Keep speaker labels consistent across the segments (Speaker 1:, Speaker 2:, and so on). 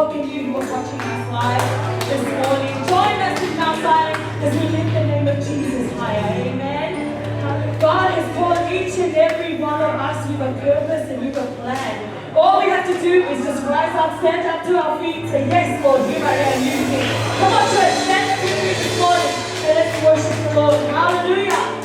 Speaker 1: welcome you who are watching us live this morning. Join us in Mount Zion as we lift the name of Jesus higher. Amen. God has called each and every one of us with a purpose and with a plan. All we have to do is just rise up, stand up to our feet, say, yes, Lord, here I am, use me. Come on, church, stand up to your feet this morning and let's worship the Lord. Hallelujah.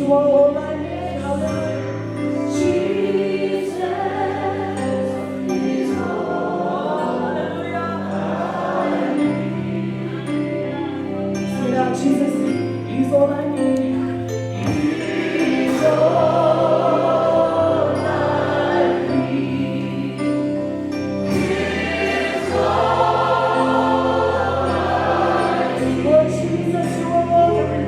Speaker 1: You are all I need. Hallelujah. Jesus is all. Hallelujah. Sing it out, Jesus. He's all I need. He's all I need. He's all I need. Oh, Jesus, you are all I need.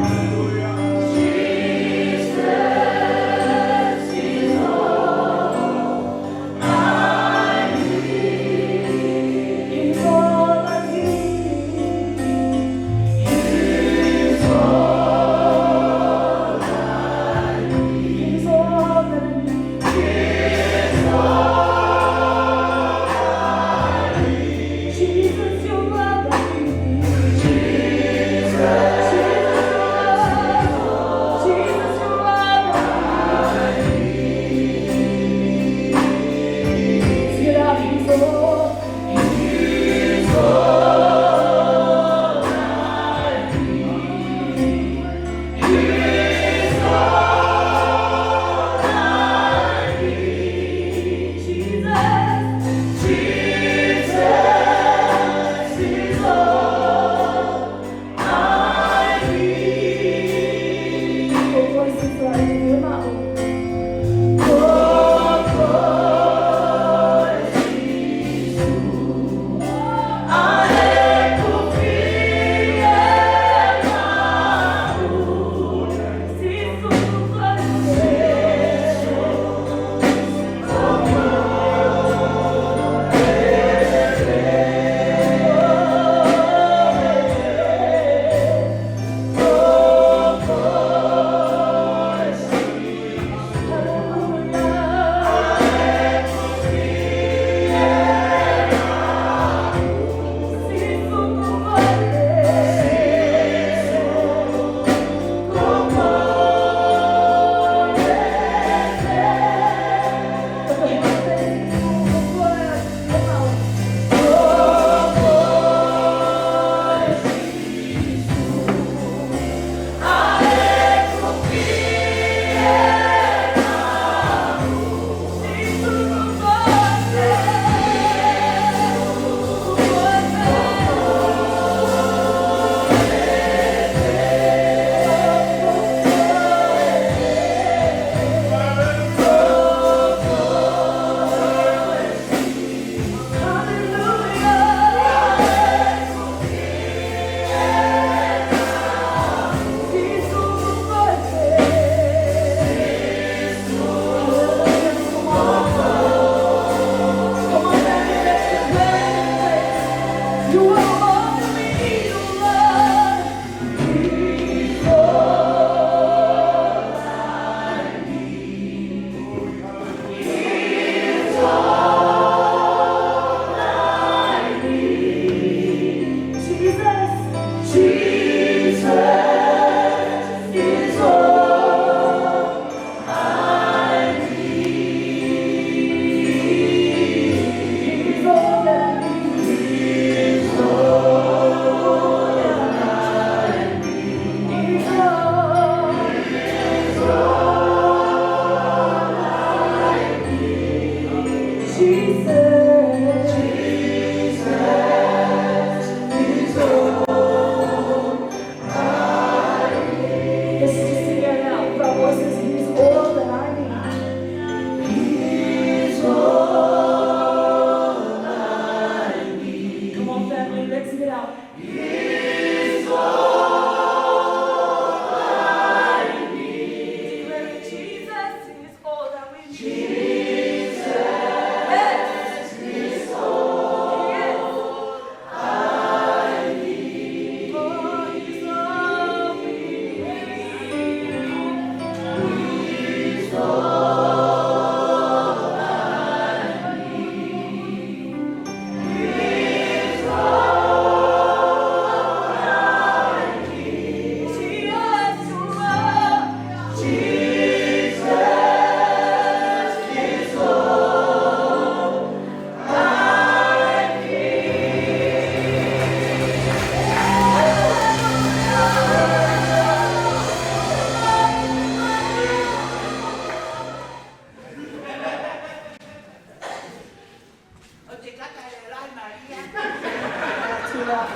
Speaker 2: Too loud.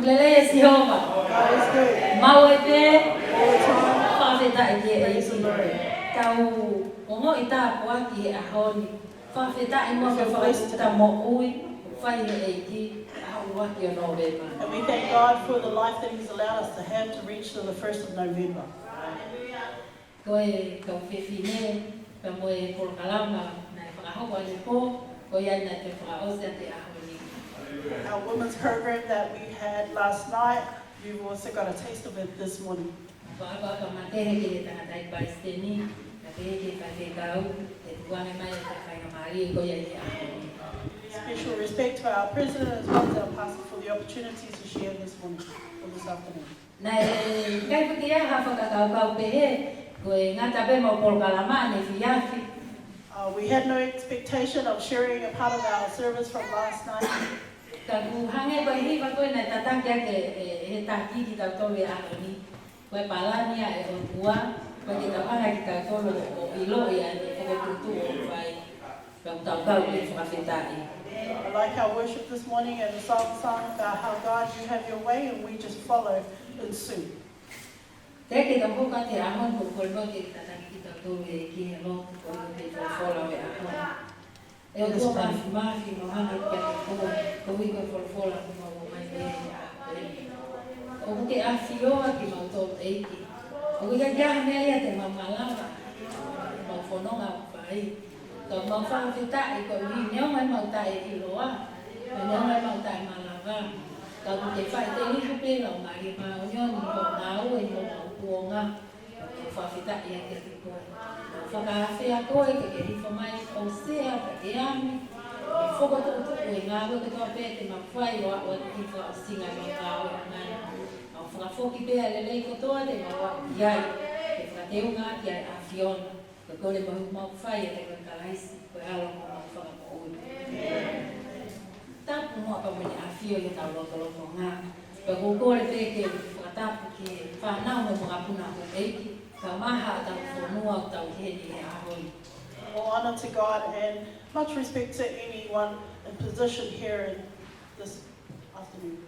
Speaker 1: Makelesi Jehovah.
Speaker 2: God is good.
Speaker 1: Mawete.
Speaker 2: All the time.
Speaker 1: Fafeta ike
Speaker 2: Praise the Lord.
Speaker 1: Kau ongo ita puaki ahoni. Fafeta imo ka fafeta mo ui. Fai eiki ahuaki o November.
Speaker 2: And we thank God for the life that He's allowed us to have to reach to the 1st of November.
Speaker 1: Koe kau fefine, ka moe polkalama na whakahawa ni po, ko yan na te whakaosa te ahoni.
Speaker 2: Our women's program that we had last night, you've also got a taste of it this morning.
Speaker 1: Whaapa ka matehe ki te tangatai paisteni, na tehe ki whakekau, te tuane mai te whakamari ko yan te ahoni.
Speaker 2: Special respect to our president as well as our pastor for the opportunity to share this morning or this afternoon.
Speaker 1: Na kai putia ha whakakau pehe, koe ngata pe mo polkalama ne fiafi.
Speaker 2: We had no expectation of sharing a part of our service from last night.
Speaker 3: Kaku hange ko hi ba ko na tatang ya ke he taki ki ta to le ano ni. Ko palani ya e bua, ko ki ta panga ki ta to lo o ilo ya ni ko tu o fai. Ba ta ka le fa fitati.
Speaker 2: I like our worship this morning and the song about how God, you have your way and we just follow in suit.
Speaker 3: Te ke ta ko ka te amon ko ko lo ki ta ki ta to le ki lo ko te follow e amon. Eu estou mais no ano que eu vou for fora como mais bem o que a fioa que não estou aí o que já me ia ter mamalava não foi não a vai então não faz fita e com não é malta e loa não é malta malava então que faz tem que pelo mas mas o não não e não puonga faz fita e que tipo Whakawhia koe ke hi whamai o sea ke ami. Whakatoto koe ngā koe katoa pē te mawhai o ki wha o singa i ngā oe ngai. Au whakawhoki pēa lelei kotoa te mawa iai. Ke whakateunga ki ai a whiona. Ka kore mahu mawhai e te koe kalaisi koe alo mo mau whakapoui. Tapu mua pa mweni a whio i tau loko ngā. Ka kore pē ke whakatapu ke whanau mo mga puna ko eiki.
Speaker 2: All honor to God and much respect to anyone in position here in this afternoon.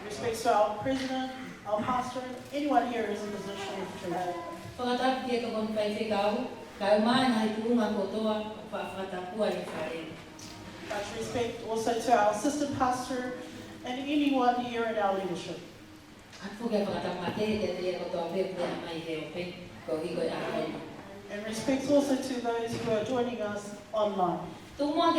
Speaker 2: Respect to our president, our pastor, and anyone here is in position of much respect also to our assistant pastor and anyone here in our leadership. And respect also to those who are joining us online.
Speaker 3: So
Speaker 2: allow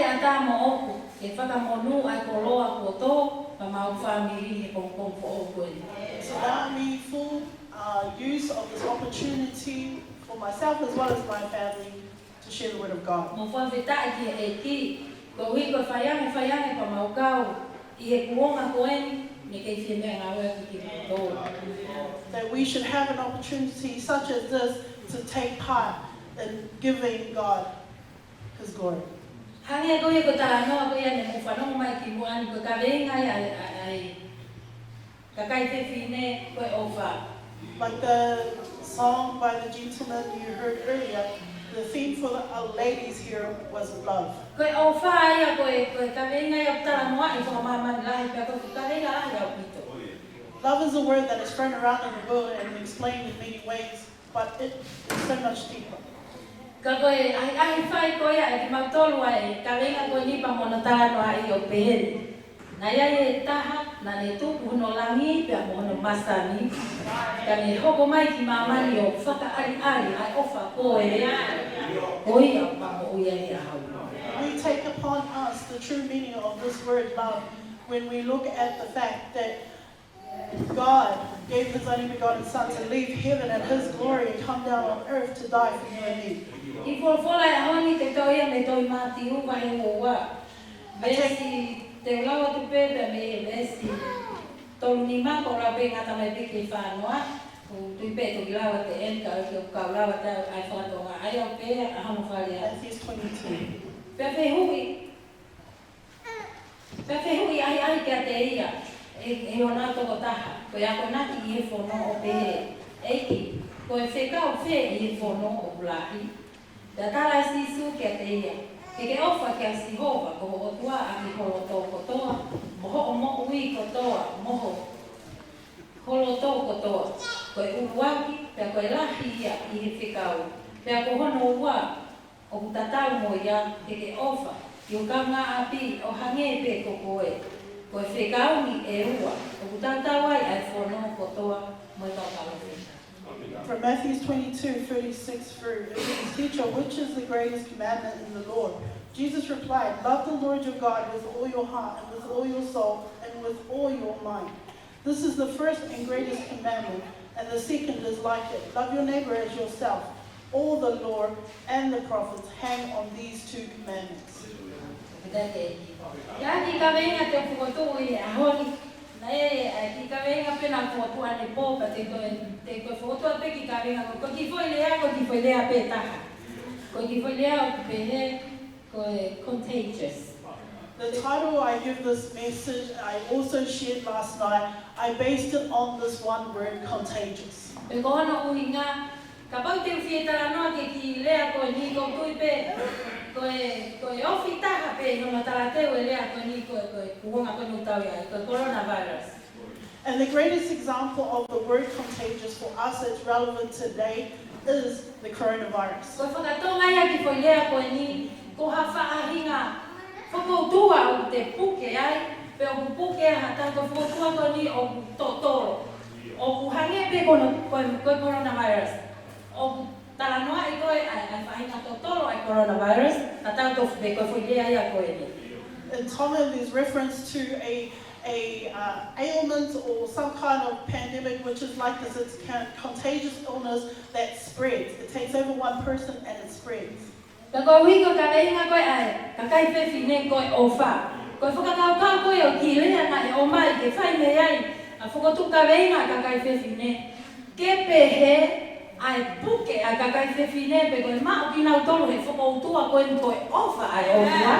Speaker 2: me full use of this opportunity for myself as well as my family to share the word of God. That we should have an opportunity such as this to take part in giving God His glory. Like the song by the gentleman you heard earlier, the theme for our ladies here was love. Love is a word that is thrown around in the world and explained in many ways, but it is so much deeper. We take upon us the true meaning of this word love when we look at the fact that God gave His only begotten Son to leave heaven and His glory and come down on earth to die for you and me. Matthew 22. From Matthew 22:36 through, it says, "Teacher, which is the greatest commandment in the Lord?" Jesus replied, "Love the Lord your God with all your heart and with all your soul and with all your mind. This is the first and greatest commandment, and the second is like it. Love your neighbor as yourself. All the law and the prophets hang on these two commandments."
Speaker 3: Nei ki ka venga pena foto ane popa te ko foto pe ki ka venga ko ki foi lea pe taha. Ko ki foi lea pe he ko contagious.
Speaker 2: The title I give this message, I also shared last night, I based it on this one word, contagious.
Speaker 3: Pe ko ana uhinga ka pau te Fifita no ke ki lea ko ni ko tui pe ko ofita pe no matara te lea ko ni ko kuonga ko no tau ya ko coronavirus.
Speaker 2: And the greatest example of the word contagious for us that's relevant today is the coronavirus.
Speaker 3: Ko whakatonga ia ki foi lea ko ni ko hawhaahinga whakautua o te puke ai pe o puke ha tanto whakautua ko ni o totoro o kuhange pe ko coronavirus o talanoa i koe ai whahinga totoro ai coronavirus a tanto pe ko foi lea ia ko ni.
Speaker 2: In Tonga, there's reference to a ailment or some kind of pandemic which is like this. It's a contagious illness that spreads. It takes over one person and it spreads.
Speaker 3: Ka ko wiko ka inga koe ai ka kai pe fine koe ofa ko whakakau koe o ki lea na e o mai ke whai me ai a whakatu ka inga ka kai pe fine ke pehe ai puke a ka kai pe fine pe koe mao ki nau tolu he whakautua koe ofa ai ofa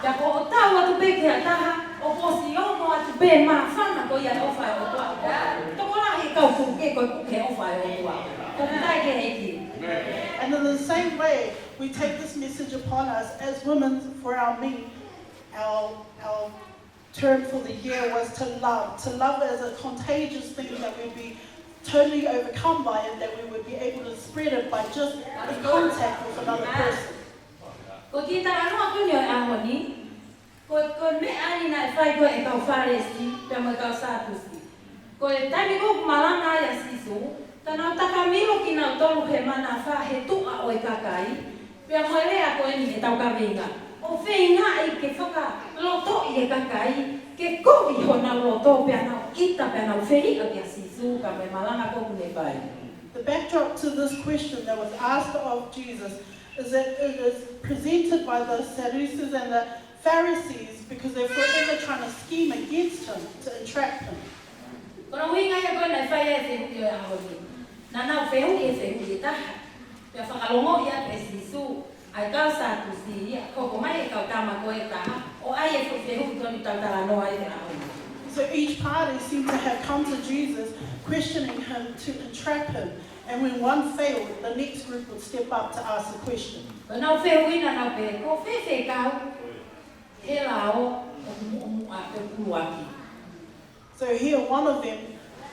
Speaker 3: ya ko o tau atu pe ke a taha o posi ono atu pe ma whana koe a ofa ai ofa toko la he kau puke koe puke ofa ai ofa ko tai ke heiki.
Speaker 2: And in the same way, we take this message upon us as women for our men. Our term for the year was to love. To love as a contagious thing that we'd be totally overcome by it, that we would be able to spread it by just in contact with another person.
Speaker 3: Ko kita ano ako niyo ahoni. Ko me ani na fai ko e kau faresi, pe mo kau satusi. Ko tani ko malanga ya sisu. Tana takamilo ki na tolu he mana fa he tu a oi kakai. Pe mo lea ko ni e tau ka venga. O feinga i ke whaka loto i e kakai. Ke kovi ho na loto pe ana ita pe ana feri ka kia sisu ka me malanga ko kune pai.
Speaker 2: The backdrop to this question that was asked of Jesus is that it is presented by the Sadducees and the Pharisees because they're forever trying to scheme against him, to entrap him.
Speaker 3: Kono winga ya ko na fai e se ki a hoki. Na na feu e se ki ta. Pe whakalongo ia pe sisu. Ai kau sa tu si ko ko mai kau tama ko e ta. O ai e feu ko ni tau tala no ai na.
Speaker 2: So each party seemed to have come to Jesus, questioning him to entrap him. And when one failed, the next group would step up to ask the question.
Speaker 3: Na feu ina na pe ko fe kau. He lao o a pe kuaki.
Speaker 2: So here one of them,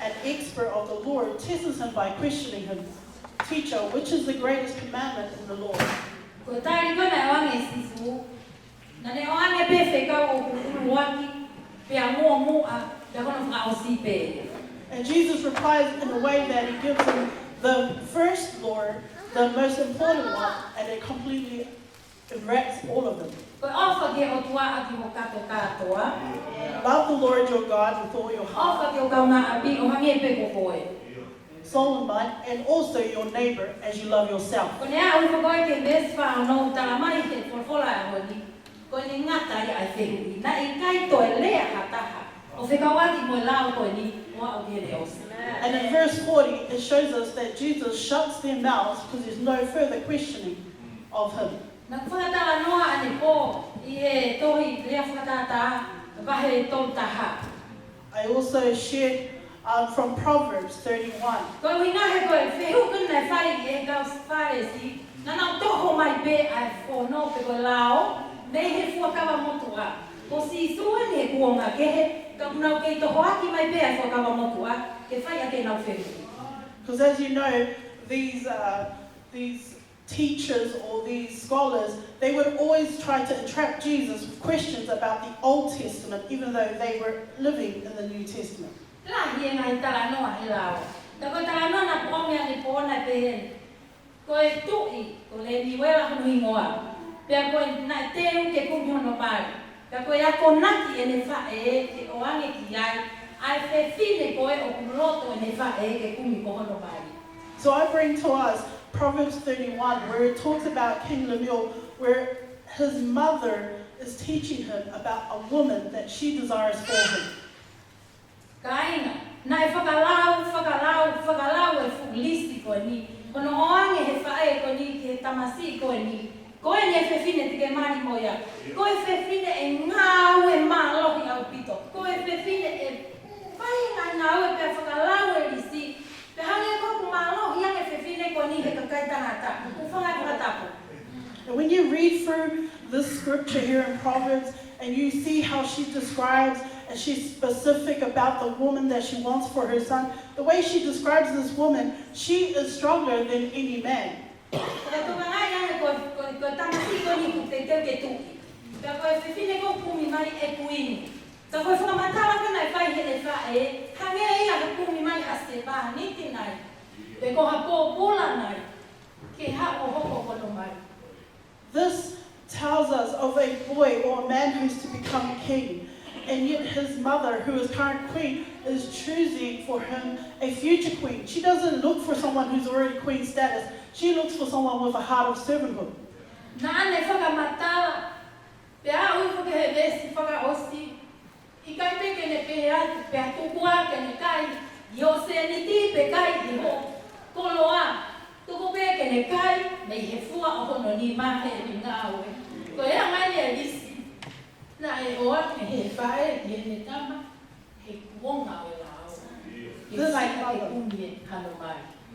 Speaker 2: an expert of the Lord, tests him by questioning him. Teacher, which is the greatest commandment in the Lord?
Speaker 3: Ko tari ko na wange sisu. Na ne wange pe fe kau o kuaki. Pe a mo a da kono fa o si pe.
Speaker 2: And Jesus replies in a way that he gives him the first Lord, the most important one, and it completely enwraps all of them.
Speaker 3: Ko ofa ke o tua aki mo kato katoa.
Speaker 2: Love the Lord your God with all your heart,
Speaker 3: Ofa ke o kauna abi o hange pe ko koe.
Speaker 2: soul and mind, and also your neighbor as you love yourself.
Speaker 3: Ko ne a ufa koe ke bes wha no tala mai ke forfola e honi. Ko ne ngata i ai whengi. Na i kai to e lea hataha. O whekawati mo lao koe ni moa o kere osi.
Speaker 2: And in verse 40, it shows us that Jesus shuts their mouths because there's no further questioning of him.
Speaker 3: Na whakatala noa ane po i e tohi lea whakatata wahe tol taha.
Speaker 2: I also shared from Proverbs 31.
Speaker 3: Ko winga he koe whehu kuna whai e kau wharesi. Na nau toho mai pe ai whono pe koe lao. Nei he whakawa motua. Ko si suen he kuonga ke he. Ka unau kei toho aki mai pe ai whakawa motua. Ke whai ake nau whehu.
Speaker 2: Because as you know, these teachers or these scholars, they would always try to entrap Jesus with questions about the Old Testament, even though they were living in the New Testament.
Speaker 3: La hie ngai tala noa he lao. Ta koe tala noa na pomea ni pōna pe hen. Koe tui, ko le niwela hanu hingoa. Pea koe na te uke kumi hono pari. Pea koe ako naki e ne whae ke oange ki ai. Ai whe whine koe o kumroto e ne whae ke kumi ko hono pari.
Speaker 2: So I bring to us Proverbs 31, where it talks about King Lemuel, where his mother is teaching him about a woman that she desires for him.
Speaker 3: Kainga, nai whakalau e fulisti ko ni. Kono oange he whae ko ni, he tamasi ko ni. Koe ne whewhine te ke mani moia. Koe whewhine e ngāu e mālohi au pito. Koe whewhine e whainga ngāu e pia whakalau e lisi. Pe hange koku mālohi ange whewhine ko ni he kakai tangata. Uwhangai katapo.
Speaker 2: And when you read through this scripture here in Proverbs, and you see how she describes, and she's specific about the woman that she wants for her son, the way she describes this woman, she is stronger than any man. This tells us of a boy or a man who's to become king, and yet his mother, who is current queen, is choosing for him a future queen. She doesn't look for someone who's already queen status. She looks for someone with a heart of servanthood. This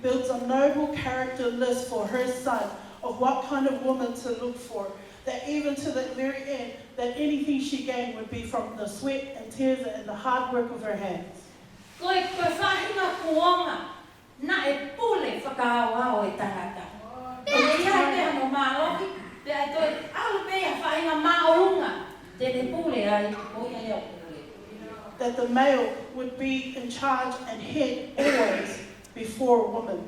Speaker 2: builds a noble character list for her son of what kind of woman to look for, that even to the very end, that anything she gained would be from the sweat and tears and the hard work of her hands. That the male would be in charge and head always before a woman.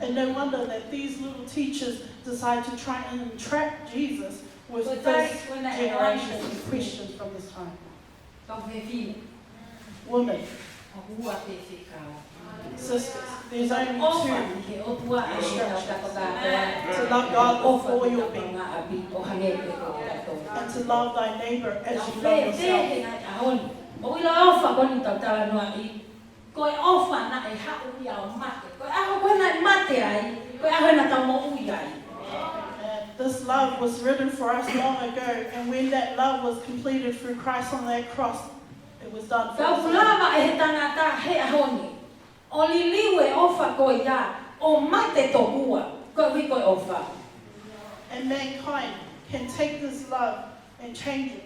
Speaker 2: And no wonder that these little teachers decide to try and entrap Jesus with this generation of questions from this time. Women, sisters, there's only two instructions: to love God with all your being, and to love thy neighbor as you love yourself. This love was written for us long ago, and when that love was completed through Christ on that cross, it was done for us. And mankind can take this love and change it.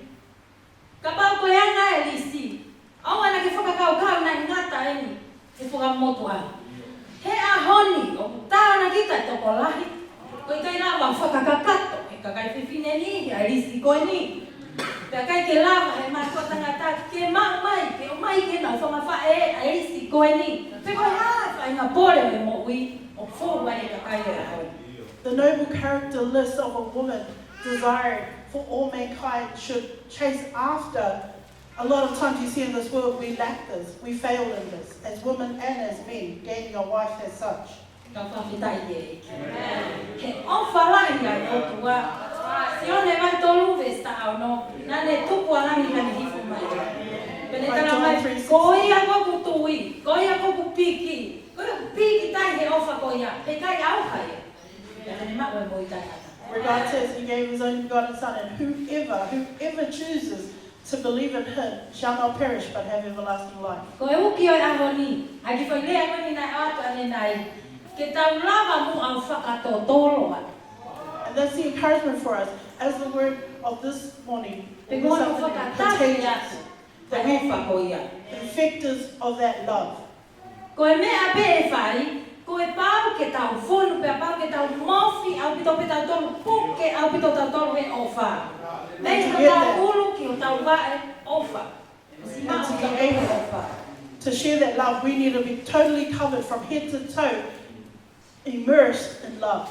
Speaker 2: The noble character list of a woman desired for all mankind should chase after. A lot of times you see in this world we lack this, we fail in this, as women and as men, gaining a wife as such. Where God says He gave His only begotten Son, and whoever chooses to believe in Him shall not perish but have everlasting life. And that's the encouragement for us, as the word of this morning, contagious, that we infectors of that love. To share that love, we need to be totally covered from head to toe, immersed in love.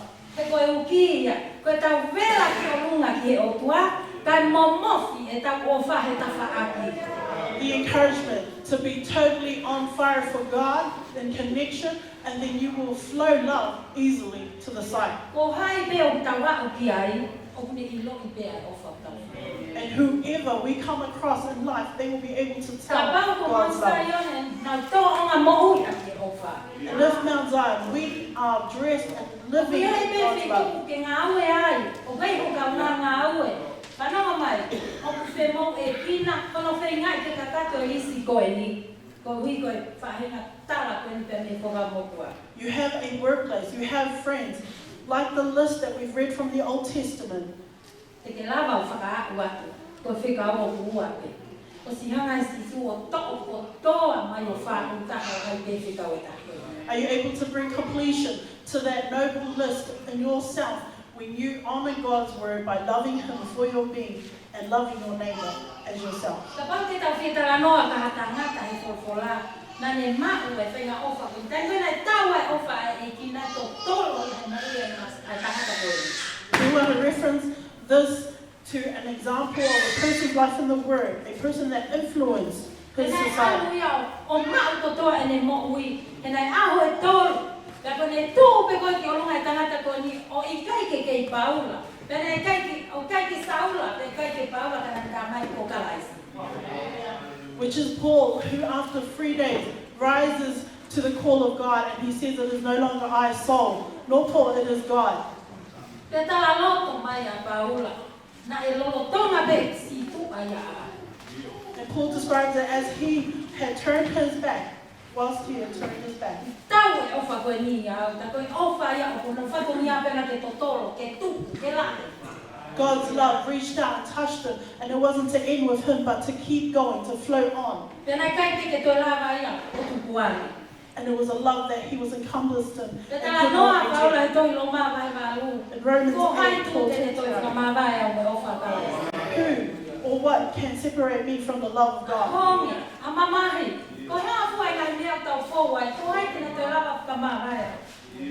Speaker 2: The encouragement to be totally on fire for God in connection, and then you will flow love easily to the side. And whoever we come across in life, they will be able to tell
Speaker 3: Kapag kung
Speaker 2: God's
Speaker 3: sa
Speaker 2: love.
Speaker 3: iyo, nagto ang mauwi ang Jehova.
Speaker 2: And if Mount Zion, we are dressed and living in God's love.
Speaker 3: Kung ngawe ay, kung kayo kung ngawe, paano kamay? Kung mo pina, kung nga kakato isi ko ni, kung hui ko fahinga tala kung pwede ko mo kuha.
Speaker 2: You have a workplace, you have friends, like the list that we've read from the Old Testament.
Speaker 3: Teke lava whakaatua, ko whika o uape. O si hanga si su o toa mai o whaakutaha ai te whika o tahe.
Speaker 2: Are you able to bring completion to that noble list in yourself when you honor God's word by loving Him for your being and loving your neighbor as yourself?
Speaker 3: Kapag kita whika noa kahatangata he forfola, na ne mau e whenga ofa ko. Tai wena tawa e ofa e kina to tolo e mai e mas a tahata koe.
Speaker 2: We want to reference this to an example of a person's life in the Word, a person that influenced his society.
Speaker 3: O mau to toa e ne mo ui, e nei aho e tolo. Ka ne tū pe koe ki o lunga e tangata koe ni, o I kai ke kei paula. Pena e kai ki saula, pe kai ke paula kana ka mai ko kalaisi.
Speaker 2: Which is Paul, who after 3 days rises to the call of God, and he says, it is no longer I, Saul, nor Paul, it is God.
Speaker 3: Te tala loto mai a paula, na e lolo tonga be si tu ai a.
Speaker 2: And Paul describes it as he had turned his back, whilst he had turned his back.
Speaker 3: Tau e ofa koe ni au, ta koe ofa ia o kono whako ni a pena ke totoro, ke tupu, ke lane.
Speaker 2: God's love reached out and touched him, and it wasn't to end with him, but to keep going, to flow on.
Speaker 3: Pena kai te ke toi lava ia, o tupuani.
Speaker 2: And it was a love that he was encompassed in.
Speaker 3: Te
Speaker 2: and
Speaker 3: tala
Speaker 2: could
Speaker 3: noa
Speaker 2: not
Speaker 3: paula
Speaker 2: reject.
Speaker 3: e toi lo ma vai malu.
Speaker 2: In Romans
Speaker 3: Ko hai
Speaker 2: 8,
Speaker 3: tu
Speaker 2: Paul
Speaker 3: te ne
Speaker 2: talks
Speaker 3: toi
Speaker 2: about
Speaker 3: ma vai au me ofa kala.
Speaker 2: who or what can separate me from the love of God.
Speaker 3: Hongi, a mamahi. Ko hea fua i ngai mea tau fōwai, ko hai te ne toi lava ka ma vai.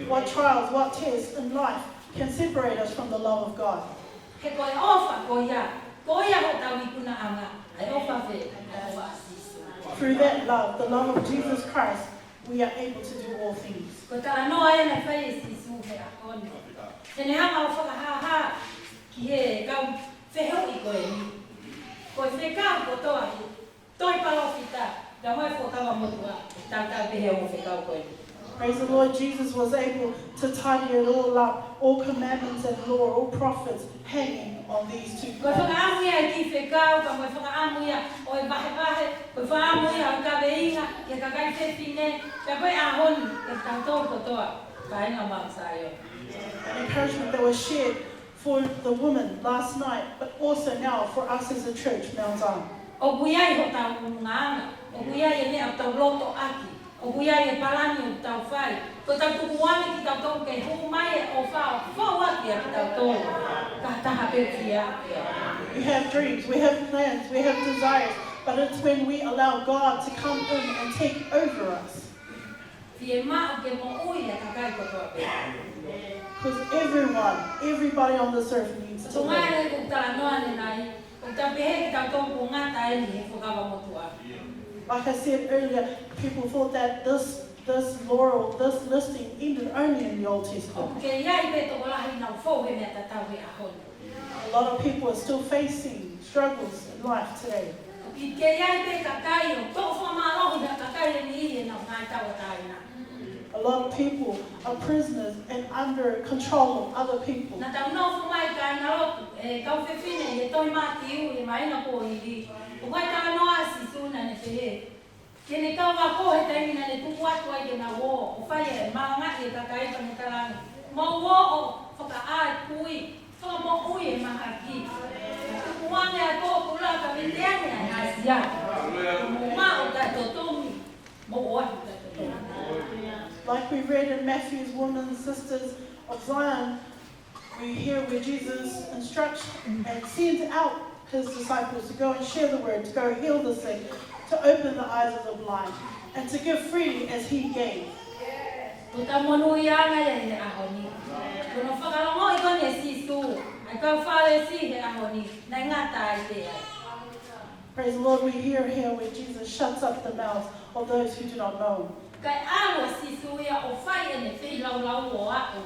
Speaker 2: What trials, what tests in life can separate us from the love of God.
Speaker 3: He koe ofa ko ia ho tau I kuna anga, ai ofa fe, ai ofa asisu.
Speaker 2: Through that love, the love of Jesus Christ, we are able to do all things.
Speaker 3: Ko tala noa e nei whai asisu he a kone. Te ne hanga o whaka ha ki he kau whehau I koe ni. Koe whekau ko toa hi, toi palofita, ka mai whakawa motua, tau te heo mo whekau koe ni.
Speaker 2: Praise the Lord, Jesus was able to tidy it all up, all commandments and law, all prophets hanging on these two
Speaker 3: Koe
Speaker 2: commandments.
Speaker 3: whakaamuia ki whekau, ka koe whakaamuia o e wahe, koe whakaamuia o ka veinga, ke ka kai whewhine, ka koe ahoni, ke tau kotoa, ka inga mamsayo.
Speaker 2: An encouragement that was shared for the women last night, but also now for us as a church, Mount Zion.
Speaker 3: O kuiai ho tau nganga, o kuiai e ne au tau loto aki, o kuiai e palani o tau whai, ko tau tukuani ki tau tau kei huku mai e o whao aki a ki tau tō, ka taha pētia.
Speaker 2: We have dreams, we have plans, we have desires, but it's when we allow God to come in and take over us.
Speaker 3: Fie maa ke mo ui e ka kai kotoa pē.
Speaker 2: Because everybody on this earth needs to
Speaker 3: So
Speaker 2: live.
Speaker 3: ngai e kuk tala noa ne nai, kuk tau pehe ki tau tō ko ngata e ni e whakawa motua.
Speaker 2: Like I said earlier, people thought that this laurel, this listing ended only in the Old
Speaker 3: O
Speaker 2: Testament.
Speaker 3: ke iai pe tō walahi nau fōu he mea tatau he ahoni.
Speaker 2: A lot of people are still facing struggles in life today.
Speaker 3: I ke iai pe kakai o tō whamalohi na kakai e ni I e nau ngai tau taina.
Speaker 2: A lot of people are prisoners and under control of other people.
Speaker 3: Na tau no fumai ka na lotu, e kau whewhine, e toi mati u, e maina ko I ri. O kai tā no asi suna ne whehe. Ke ne kau a ko he taimina ne tuku atu ai ke na wō, o whai e maanga e kakai pa ne tarangi. Mo wō o whaka ai kui, whaka mo ui e maha ki. Tuku wange a ko kula ka windeane ai asia. Mo ma o kai totomi, mo o atu kai totomi.
Speaker 2: Like we read in Matthew's Women and Sisters of Zion, we hear where Jesus instructs and sends out his disciples to go and share the word, to go heal the sick, to open the eyes of the blind, and to give freely as he gave.
Speaker 3: Tuta monu ia nga ia he ahoni. Kuno whakalongo I kone sisu. Ai kau whale si he ahoni. Nai ngata ai te ai.
Speaker 2: Praise the Lord, we hear here where Jesus shuts up the mouths of those who do not know him.
Speaker 3: Kai alu sisu ia o whai e ne whi lau lau o ako.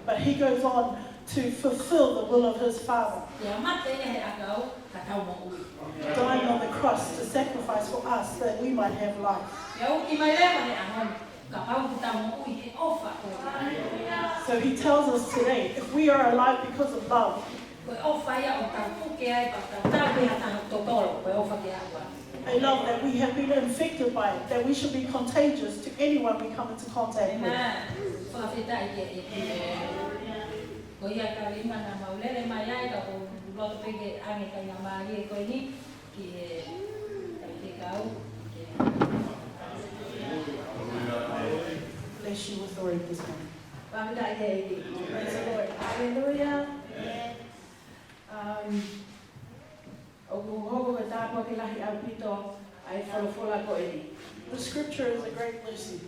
Speaker 2: But he goes on to fulfill the will of his Father, dying on the cross to sacrifice for us that we might have life. So he tells us today, if we are alive because of love, a love that we have been infected by, that we should be contagious to anyone we come into contact with. Bless you with the word this morning. Praise the Lord.
Speaker 3: Hallelujah.
Speaker 2: The scripture is a great blessing.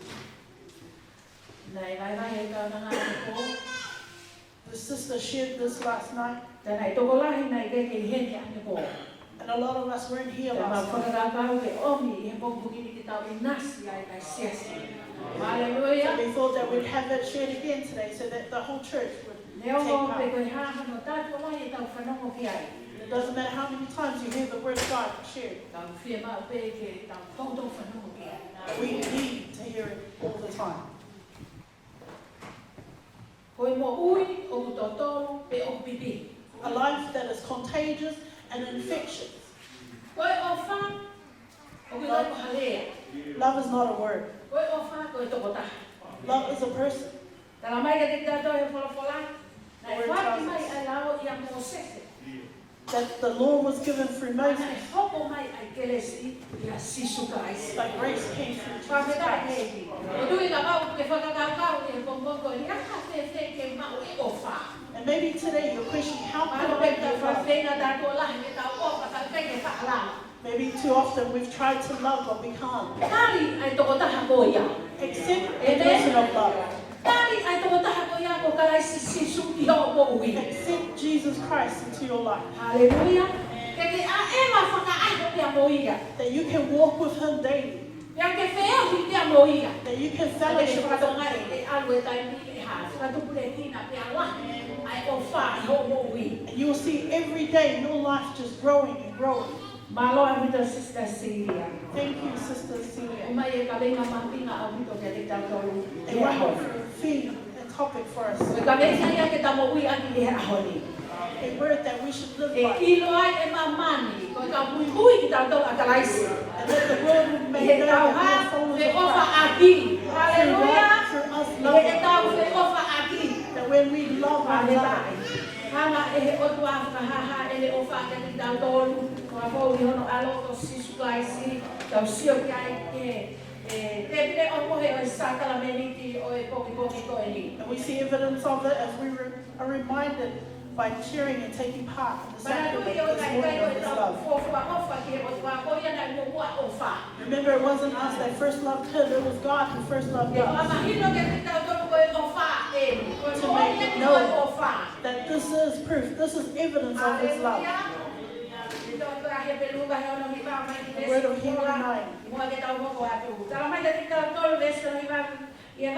Speaker 2: The sister shared this last night, and a lot of us weren't here last night.
Speaker 3: Hallelujah.
Speaker 2: So we thought that we'd have it shared again today so that the whole church would take part. It doesn't matter how many times you hear the word of God shared. We need to hear it all the time. A life that is contagious and infectious. Love is not a word. Love is a person. That the law was given through Moses, but grace came through Jesus Christ. And maybe today you're questioning, how can I love? Maybe too often we've tried to love but we can't. Accept the person of love. Accept Jesus Christ into your life.
Speaker 3: Hallelujah.
Speaker 2: That you can walk with him daily. That you can fellowship with him. And you will see every day your life just growing and growing.
Speaker 3: Thank you, Sister Sisilia.
Speaker 2: Thank you, Sister Sisilia. A wonderful theme and topic for us. A word that we should live by. And that the world would make know that we are followers of Christ. Through us loving. That when we love our love, and we see evidence of it as we are reminded by cheering and taking part in the sacrament this morning of His love. Remember, it wasn't us that first loved Him, it was God who first loved us. To make it known that this is proof, this is evidence of His love. The word of Hebrew 9. And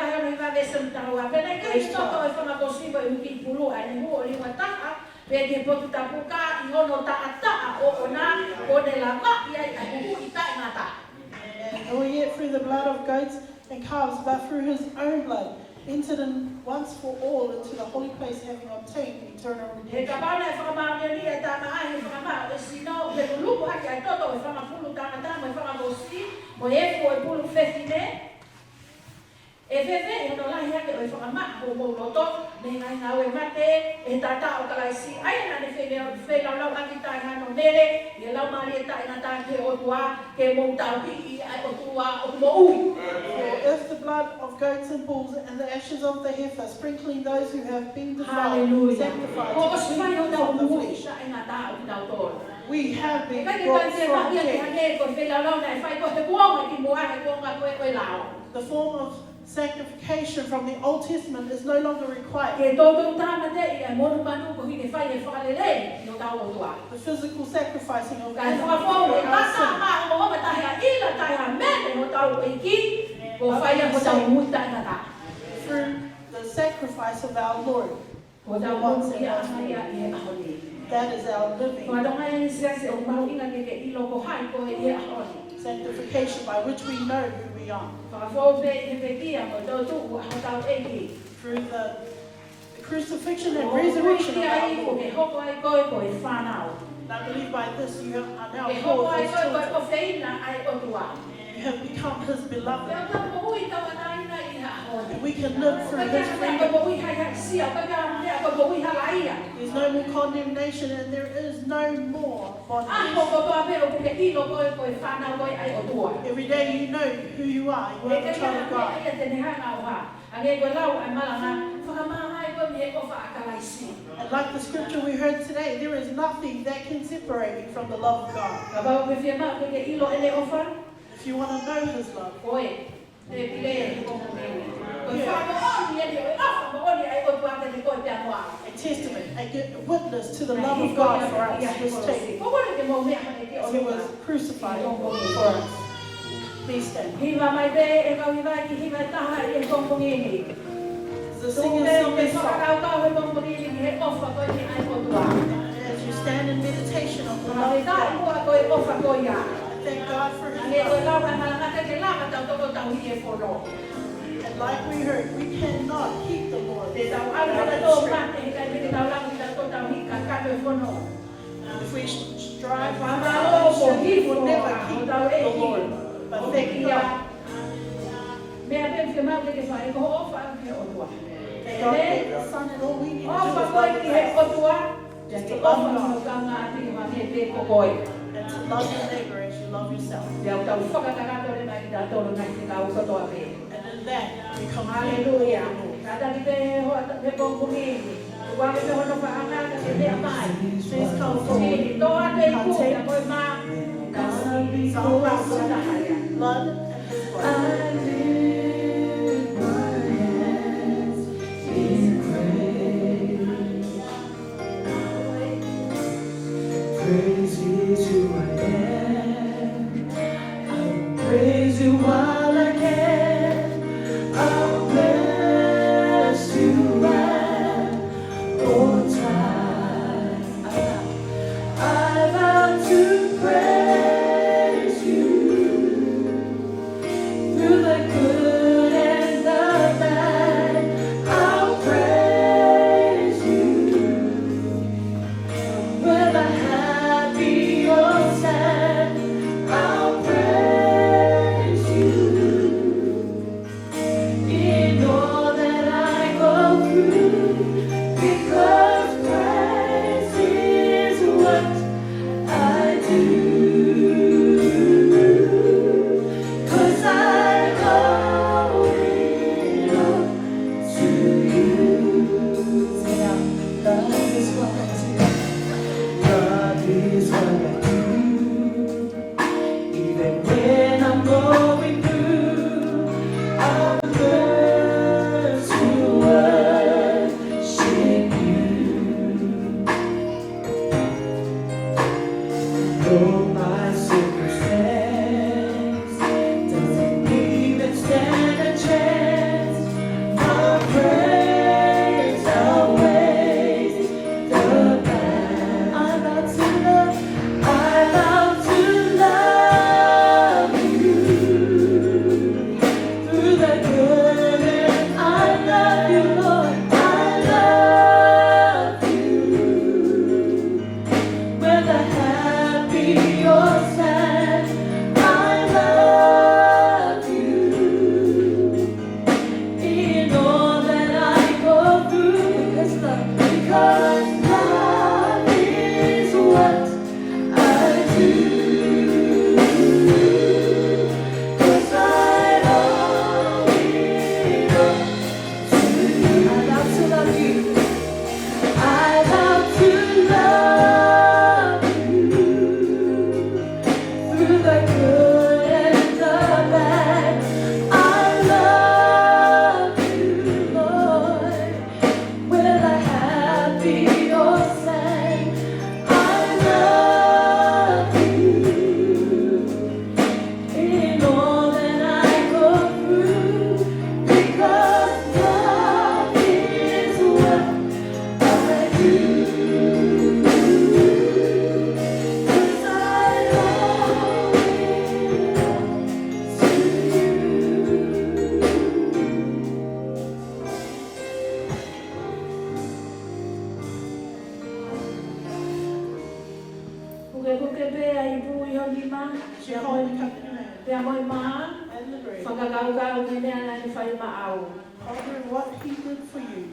Speaker 2: nor yet through the blood of goats and calves, but through his own blood, entered in once for all into the holy place, having obtained eternal redemption. If the blood of goats and bulls and the ashes of the heifer, sprinkling those who have been defiled, sanctified from the flesh, we have been brought from death. The form of sanctification from the Old Testament is no longer required. The physical sacrificing of animals through the sacrifice of our Lord,
Speaker 3: Ko tau mo ia ia ia ahoni.
Speaker 2: That is our living.
Speaker 3: Ko adonga ni sia se o mau inga ke ilo ko hai ko ia ahoni.
Speaker 2: Sanctification by which we know who we are.
Speaker 3: Ka fo be he be kia mo do tu ha tau e ki.
Speaker 2: Through the crucifixion and resurrection of our Lord.
Speaker 3: Ke hoko ai ko ko e whanau.
Speaker 2: And I believe by this you are now
Speaker 3: Ke hoko
Speaker 2: called
Speaker 3: ai
Speaker 2: his
Speaker 3: ko ko
Speaker 2: children.
Speaker 3: feina ai o tua.
Speaker 2: You have become his beloved.
Speaker 3: Ka ka mo hui tau ana ina ia ahoni.
Speaker 2: And we can live through his
Speaker 3: Ka
Speaker 2: freedom.
Speaker 3: mo hui hai sia ka ka me ka mo hui hai ia.
Speaker 2: There's no more condemnation and there is no more bondage. Every day you know who you are. You are the child of God. And like the scripture we heard today, there is nothing that can separate you from the love of God. If you want to know his love, a testament, a witness to the love of God for us, this tape, as he was crucified for us. Please stand. The singers sing this song. As you stand in meditation on the love of God, thank God for his love. And like we heard, we cannot keep the Lord. If we strive for our strength, we will never keep the Lord. But thank God. Thank God gave the Son, and all we need to do is love Him. Just to love God and to love your neighbor as you love yourself. And in that, we come
Speaker 3: Hallelujah.
Speaker 2: please come forward. Blood and his blood.
Speaker 1: Praise is who I am. I'll praise you while I can. I'll bless you at all times. I vow to praise you through the good and the bad. I'll praise you whether happy or sad. I'll praise you in all that I go through, because praise is what I do. 'Cause I owe it all to you. Say out, love is what I do. Love is what I do. Even when I'm going through, I'll learn to worship you. Though my circumstance doesn't even stand a chance, my praise outweighs the bad. I vow to love you through the good
Speaker 3: ke mea na ni whai maau.
Speaker 2: Ponder what he did for you.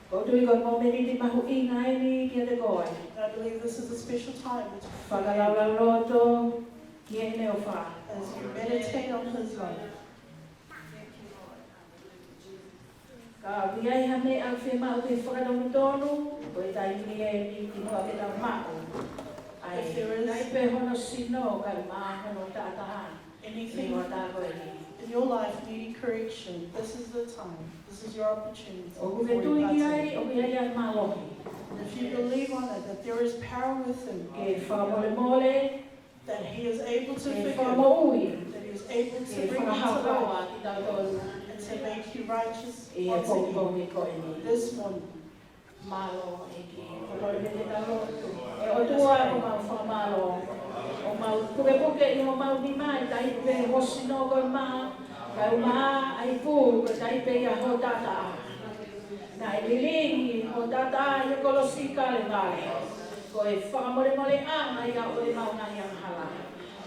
Speaker 3: Ko tui ko mo meni ti mahu inga e ni kia te koe.
Speaker 2: I believe this is a special time
Speaker 3: Whakalaula roto kia e neo wha.
Speaker 2: as you meditate on his love.
Speaker 3: Ka wiai ha me au whi mau te whakatamu tonu, ko e tai ni e ni ki noa ke tau mao. Ai, nai pe hono sino kai maa hono tātaha.
Speaker 2: Anything
Speaker 3: Ni o tā koe ni.
Speaker 2: in your life needing correction, this is the time. This is your opportunity.
Speaker 3: O ku ke
Speaker 2: before
Speaker 3: tui
Speaker 2: you
Speaker 3: ki
Speaker 2: pass
Speaker 3: ai,
Speaker 2: it.
Speaker 3: o ku ai ai malohi.
Speaker 2: And if you believe on it, that there is power within,
Speaker 3: Ke whamole mole,
Speaker 2: that he is able to
Speaker 3: ke
Speaker 2: forgive,
Speaker 3: whamo ui,
Speaker 2: that he is able to
Speaker 3: ke
Speaker 2: bring you to life,
Speaker 3: whakahaurawa ki tau tolu.
Speaker 2: and to make you righteous
Speaker 3: E
Speaker 2: once
Speaker 3: pong
Speaker 2: again.
Speaker 3: pong e koe ni.
Speaker 2: This morning,
Speaker 3: Malo e ki koloi me te talo. E o tua o mau whamalo. O mau puke puke i o mau ni mai, tai pe hosi no koe maa. Kau maa ai pū, ko tai pe ia ho tata. Nā e lilingi ho tata i o kolosi kale kale. Ko e whakamore mole anga i a o e mau nai ang hala.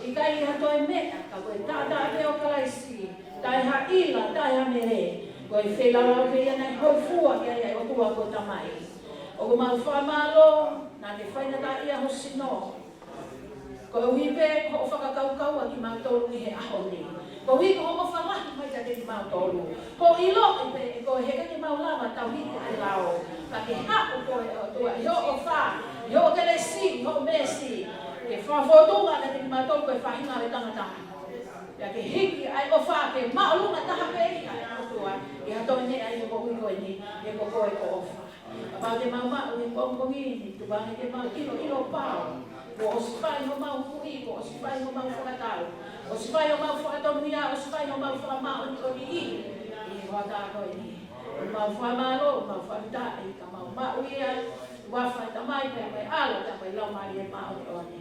Speaker 3: I kai i hato e mea, ka koe tata te o kalaisi. Tai ha ila, tai ha mere. Ko e whelau pe ia nei hoi fua ki ai o tua ko tamai. O ko mau whamalo, nā te whaina tā ia ho sino. Ko e hipe ko o whakakau ki mau tolu i he aho ni. Ko hi ko o whalahi mai ka te mau tolu. Ko i lo i pe ko he ka ki mau lama tau hi te lao. Ka ke hapu ko e o tua. Yo o wha, yo o kele si, yo o mesi. Ke whawhotunga ka te mau tolu ko e whahinga le tangata. Ya ke hiki ai o wha ke maulunga taha pe i ai o tua. I hato ne ai o kohui koe ni, e ko koe ko o wha. Apa te mau mau e kongongi ni, tu bangi te mau ilo pao. Ko o sipai ho mau hui, ko o sipai ho mau whakatau. O sipai ho mau whakatonu ia, o sipai ho mau whakamau ni o ni i. I wata koe ni. O mau whamalo, o mau whamita, i ka mau mau ia. Wawhai tamai, kai mai alo, kai mai lau mai e mau ni o ni.